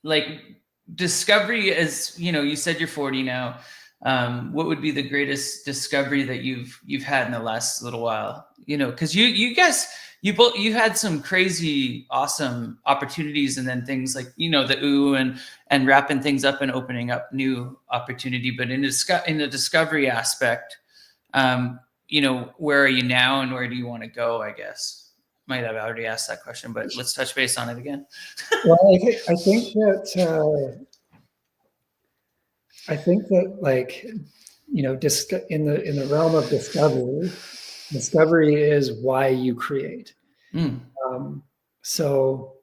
Like discovery is, you said you're 40 now. What would be the greatest discovery that you've had in the last little while? Because you guys, you had some crazy, awesome opportunities, and then things like the ooh and wrapping things up and opening up new opportunity. But in the discovery aspect, where are you now, and where do you want to go? I guess might have already asked that question, but let's touch base on it again. Well, I think that like in the realm of discovery is why you create. So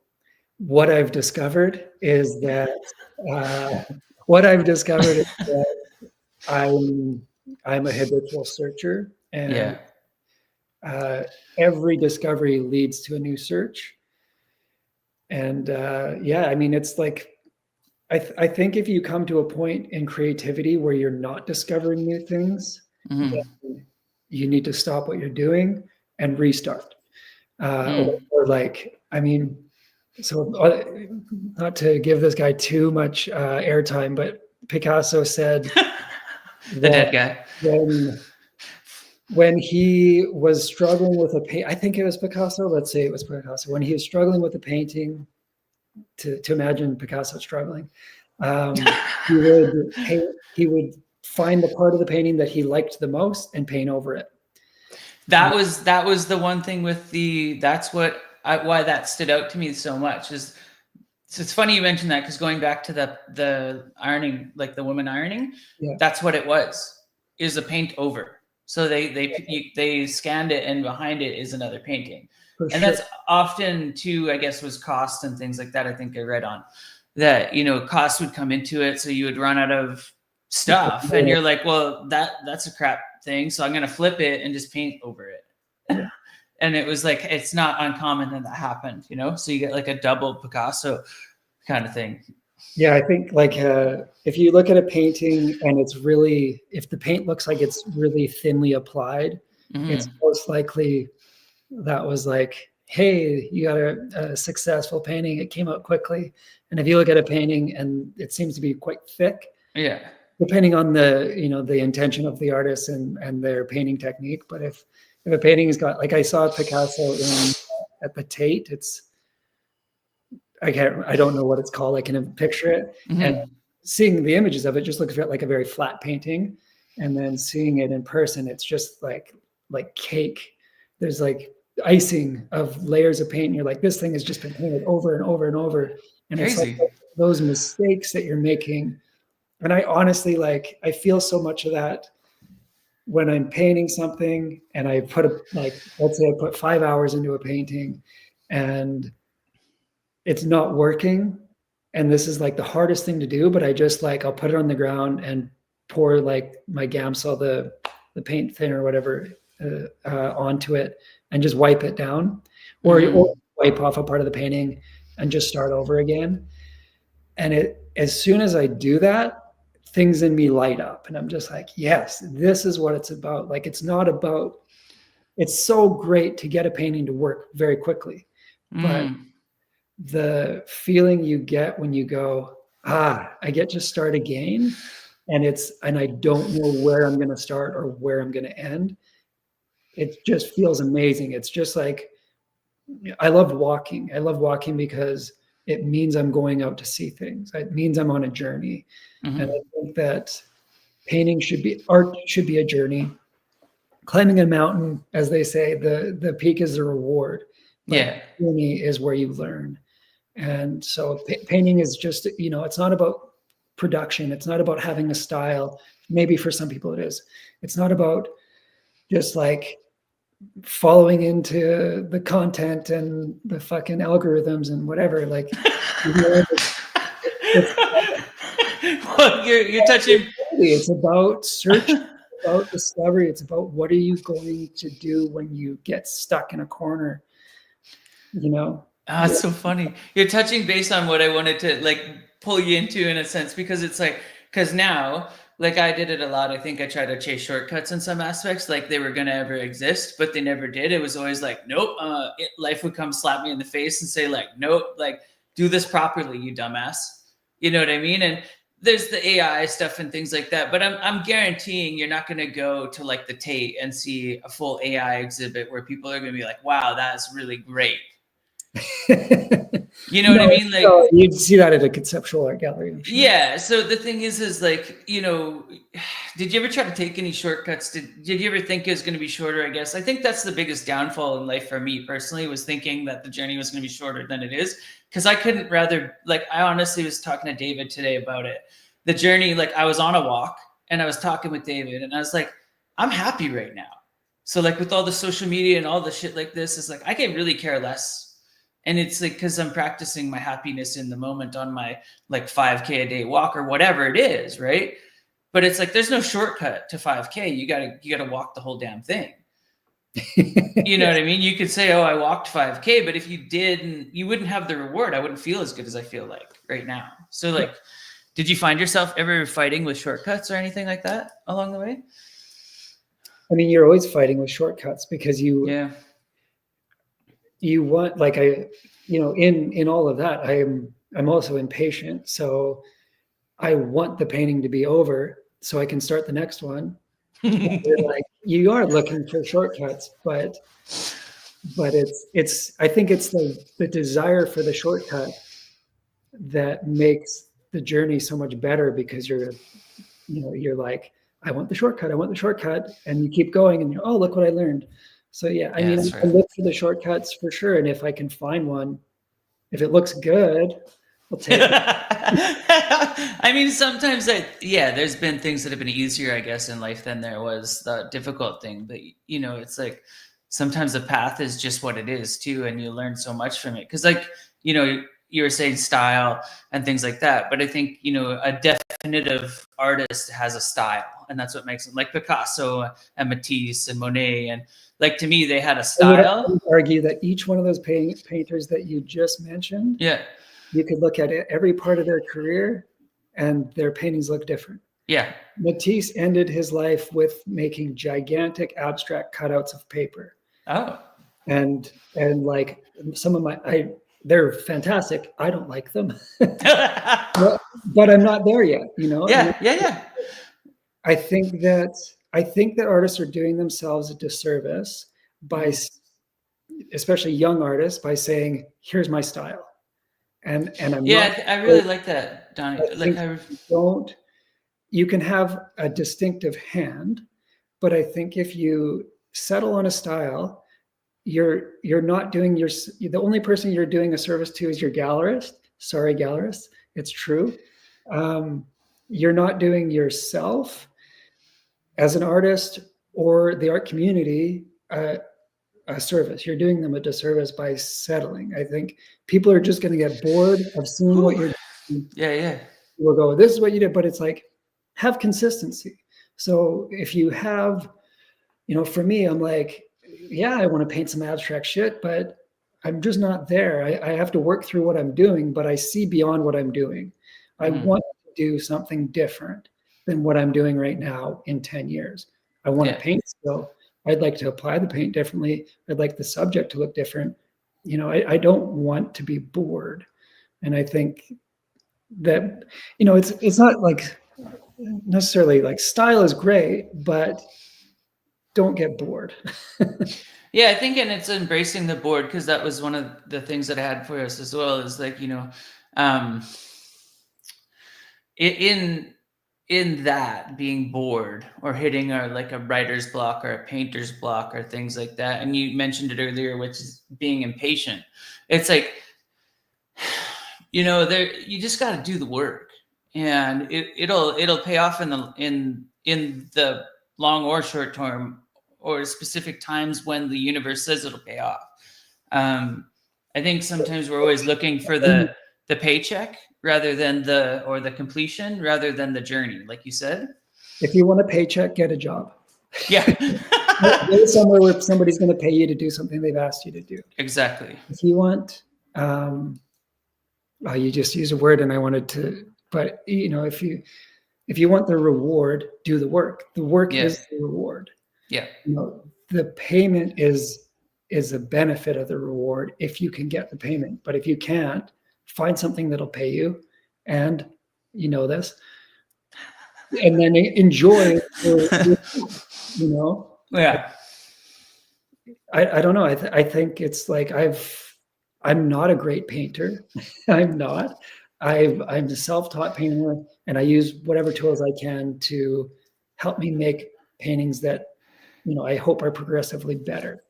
what I've discovered is that I'm a habitual searcher, and every discovery leads to a new search. And I mean, it's like I think if you come to a point in creativity where you're not discovering new things, then you need to stop what you're doing and restart. Or like, I mean, so not to give this guy too much airtime, but Picasso said the dead guy. When he was struggling with I think it was Picasso. Let's say it was Picasso. When he was struggling with a painting, to imagine Picasso struggling, he would find the part of the painting that he liked the most and paint over it. That was the one thing with why that stood out to me so much is. So it's funny you mentioned that, because going back to the ironing, like the woman ironing, that's what it was, is a paint over. So they scanned it, and behind it is another painting. And that's often too, I guess, was cost and things like that. I think I read on that, cost would come into it. So you would run out of stuff, and you're like, well, that's a crap thing. So I'm going to flip it and just paint over it. Yeah. And it was like, it's not uncommon that happened, so you get like a double Picasso kind of thing. Yeah, I think like if you look at a painting and if the paint looks like it's really thinly applied, it's most likely that was like, hey, you got a successful painting. It came out quickly. And if you look at a painting and it seems to be quite thick, Yeah. depending on the intention of the artist and their painting technique. But if a painting has got, like I saw Picasso at the Tate, I don't know what it's called. I can picture it. And seeing the images of it just looks like a very flat painting. And then seeing it in person, it's just like cake. There's like icing of layers of paint. And you're like, this thing has just been painted over and over and over. And Crazy. it's like those mistakes that you're making. And I honestly, like, I feel so much of that when I'm painting something and I put let's say I put 5 hours into a painting and it's not working. And this is like the hardest thing to do, but I just like, I'll put it on the ground and pour like my Gamsol, the paint thinner or whatever, onto it and just wipe it down, or wipe off a part of the painting and just start over again. And as soon as I do that, things in me light up and I'm just like, yes, this is what it's about. Like, it's so great to get a painting to work very quickly, but the feeling you get when you go, I get to start again, and I don't know where I'm going to start or where I'm going to end. It just feels amazing. It's just like, I love walking. I love walking because it means I'm going out to see things. It means I'm on a journey. And I think that art should be a journey. Climbing a mountain, as they say, the peak is the reward. But the journey is where you learn. And so painting is just, it's not about production. It's not about having a style. Maybe for some people it is. It's not about just like following into the content and the fucking algorithms and whatever. Like, well, you're touching. It's about search, about discovery. It's about what are you going to do when you get stuck in a corner, It's so funny. You're touching base on what I wanted to like pull you into in a sense, because it's like, because now, like I did it a lot. I think I tried to chase shortcuts in some aspects, like they were going to ever exist, but they never did. It was always like, nope, life would come slap me in the face and say like, nope, like do this properly, you dumbass. You know what I mean? And there's the AI stuff and things like that, but I'm guaranteeing you're not going to go to like the Tate and see a full AI exhibit where people are going to be like, wow, that's really great. You know what I mean? Like, you'd see that at a conceptual art gallery. Sure. Yeah. So the thing is like, did you ever try to take any shortcuts? Did you ever think it was going to be shorter? I guess I think that's the biggest downfall in life for me personally, was thinking that the journey was going to be shorter than it is. Because I couldn't rather, like, I honestly was talking to David today about it. The journey, like I was on a walk and I was talking with David and I was like, I'm happy right now. So like with all the social media and all the shit like this, it's like, I can really care less. And it's like, cause I'm practicing my happiness in the moment on my like 5K a day walk or whatever it is. Right. But it's like, there's no shortcut to 5K. You gotta walk the whole damn thing. You know what I mean? You could say, oh, I walked 5K, but if you didn't, you wouldn't have the reward. I wouldn't feel as good as I feel like right now. So like, did you find yourself ever fighting with shortcuts or anything like that along the way? I mean, you're always fighting with shortcuts because you want, like, in all of that, I'm also impatient. So I want the painting to be over so I can start the next one. Like, you are looking for shortcuts, but it's I think it's the desire for the shortcut that makes the journey so much better, because you're like, I want the shortcut, and you keep going and you're, oh, look what I learned. So I mean, I look for the shortcuts for sure, and if I can find one, if it looks good, I'll take it. I mean, sometimes there's been things that have been easier, I guess, in life than there was the difficult thing. But it's like sometimes the path is just what it is too, and you learn so much from it. Because like you were saying style and things like that, but I think a definitive artist has a style, and that's what makes them, like Picasso and Matisse and Monet, and like, to me, they had a style. I would argue that each one of those painters that you just mentioned, you could look at every part of their career and their paintings look different. Yeah. Matisse ended his life with making gigantic abstract cutouts of paper. Oh. And like some of they're fantastic. I don't like them, but I'm not there yet, And Yeah. I think that artists are doing themselves a disservice by, especially young artists, by saying, "Here's my style," and I'm not. I really like that, Donnie. I think you can have a distinctive hand, but I think if you settle on a style, you're not doing the only person you're doing a service to is your gallerist. Sorry, gallerist, it's true. You're not doing yourself as an artist or the art community a service. You're doing them a disservice by settling. I think people are just going to get bored of seeing what you're doing. Yeah. We'll go, this is what you did, but it's like, have consistency. So if you have, for me, I'm like, yeah, I want to paint some abstract shit, but I'm just not there. I have to work through what I'm doing, but I see beyond what I'm doing. I want to do something different than what I'm doing right now in 10 years. I want to paint still. I'd like to apply the paint differently. I'd like the subject to look different. I don't want to be bored. And I think that, it's not like necessarily like style is great, but don't get bored. Yeah, I think, and it's embracing the board, because that was one of the things that I had for us as well, is like, in that being bored or hitting a writer's block or a painter's block or things like that. And you mentioned it earlier, which is being impatient. It's like, you just got to do the work, and it'll pay off in the long or short term, or specific times when the universe says it'll pay off. I think sometimes we're always looking for the paycheck rather than the completion rather than the journey, like you said. If you want a paycheck, get a job. Yeah. Go somewhere where somebody's going to pay you to do something they've asked you to do. Exactly. If you want, you just used a word and I wanted to, but if you want the reward, do the work. The work is the reward. Yeah. The payment is a benefit of the reward if you can get the payment. But if you can't, find something that'll pay you, and this, and then enjoy. Yeah. I don't know. I think it's like I'm not a great painter. I'm not. I'm a self-taught painter, and I use whatever tools I can to help me make paintings that I hope are progressively better.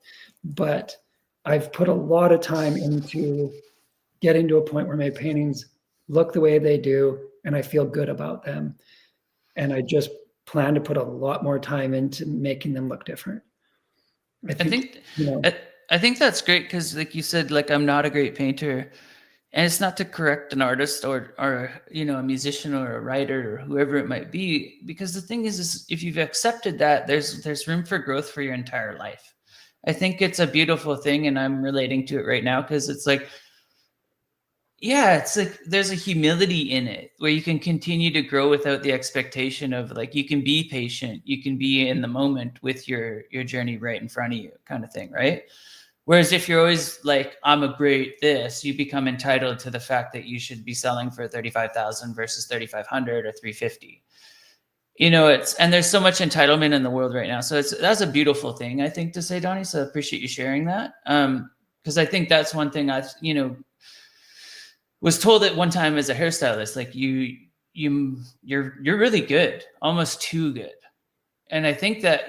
But I've put a lot of time into getting to a point where my paintings look the way they do, and I feel good about them. And I just plan to put a lot more time into making them look different. I think that's great, because like you said, like, I'm not a great painter, and it's not to correct an artist or a musician or a writer or whoever it might be, because the thing is if you've accepted that, there's room for growth for your entire life. I think it's a beautiful thing, and I'm relating to it right now, because it's like, it's like there's a humility in it where you can continue to grow without the expectation of, like, you can be patient, you can be in the moment with your journey right in front of you, kind of thing, right? Whereas if you're always like, I'm a great this, you become entitled to the fact that you should be selling for 35,000 versus 3,500 or 350. And there's so much entitlement in the world right now. So that's a beautiful thing, I think, to say, Donnie. So I appreciate you sharing that. Because I think that's one thing I've, was told at one time as a hairstylist, like, you're really good, almost too good. And I think that,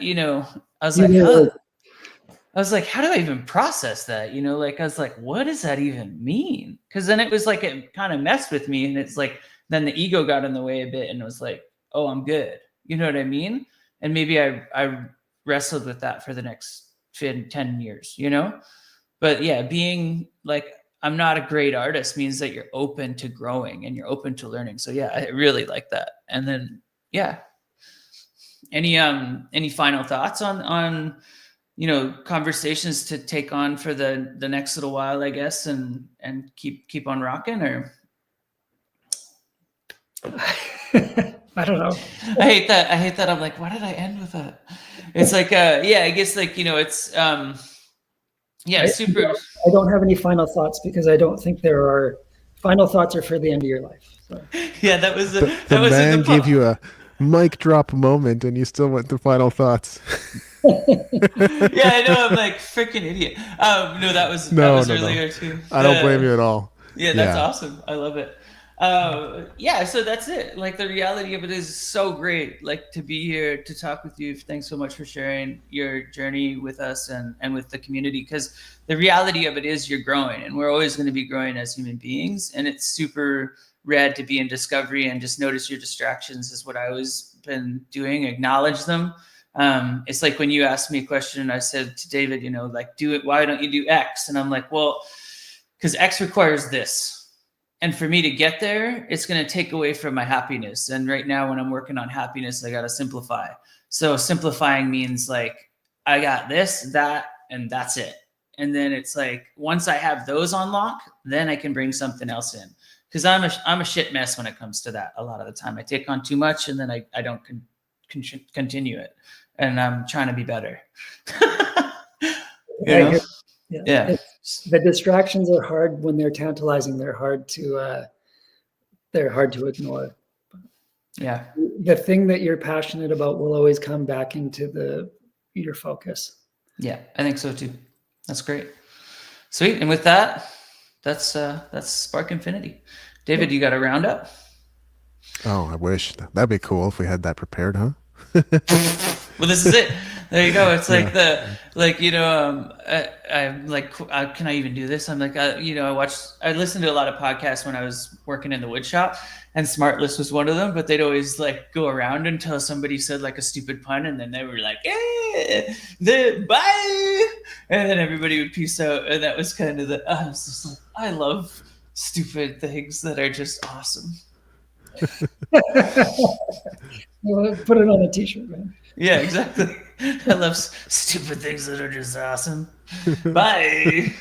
I was like, how do I even process that? I was like, what does that even mean? Because then it was like, it kind of messed with me. And it's like, then the ego got in the way a bit, and it was like, oh, I'm good. You know what I mean? And maybe I wrestled with that for the next 10 years, But yeah, being like, I'm not a great artist means that you're open to growing and you're open to learning. So yeah, I really like that. And then, any final thoughts on conversations to take on for the next little while, I guess, and keep on rocking? Or I don't know. I hate that. I hate that. I'm like, why did I end with that? It's like, yeah, I guess like, it's, yeah, super. I don't have any final thoughts because I don't think there are final thoughts are for the end of your life. So. Yeah, that was The that was in man the gave you a mic drop moment, and you still went to final thoughts. Yeah, I know. I'm like freaking idiot. No, that was No. earlier too. I don't blame you at all. Yeah, that's Yeah. awesome. I love it. Yeah, so that's it. Like the reality of it is so great. Like to be here to talk with you. Thanks so much for sharing your journey with us and with the community. Because the reality of it is you're growing, and we're always going to be growing as human beings. And it's super rad to be in discovery and just notice your distractions is what I always been doing. Acknowledge them. It's like when you asked me a question and I said to David, like, do it. Why don't you do X? And I'm like, well, because X requires this. And for me to get there, it's going to take away from my happiness. And right now, when I'm working on happiness, I got to simplify. So simplifying means like, I got this, that, and that's it. And then it's like, once I have those on lock, then I can bring something else in. Because I'm a shit mess when it comes to that. A lot of the time I take on too much and then I don't continue it. And I'm trying to be better. Yeah. Yeah. The distractions are hard when they're tantalizing. They're hard to ignore. Yeah. The thing that you're passionate about will always come back into your focus. Yeah, I think so too. That's great. Sweet. And with that, that's Spark Infinity. David, you got a roundup? Oh, I wish that'd be cool if we had that prepared, huh? Well, this is it. There you go. It's like I'm like, can I even do this? I'm like, I listened to a lot of podcasts when I was working in the wood shop, and Smartless was one of them, but they'd always like go around until somebody said like a stupid pun, and then they were like, bye. And then everybody would peace out. And that was kind of I was just like, I love stupid things that are just awesome. Well, put it on a t-shirt, man. Yeah, exactly. I love stupid things that are just awesome. Bye.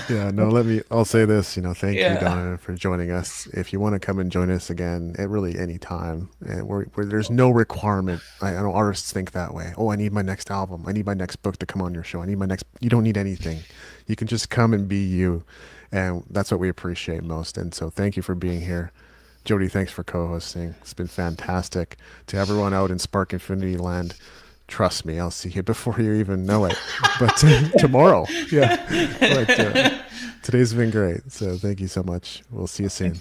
Yeah, no, I'll say this, thank Yeah. you, Donovan, for joining us. If you want to come and join us again at really any time, and there's no requirement. I know artists think that way. Oh, I need my next album. I need my next book to come on your show. You don't need anything. You can just come and be you. And that's what we appreciate most. And so thank you for being here. Jody, thanks for co-hosting. It's been fantastic. To everyone out in Spark Infinity Land, trust me, I'll see you before you even know it. But tomorrow, yeah. But today's been great. So thank you so much. We'll see you soon.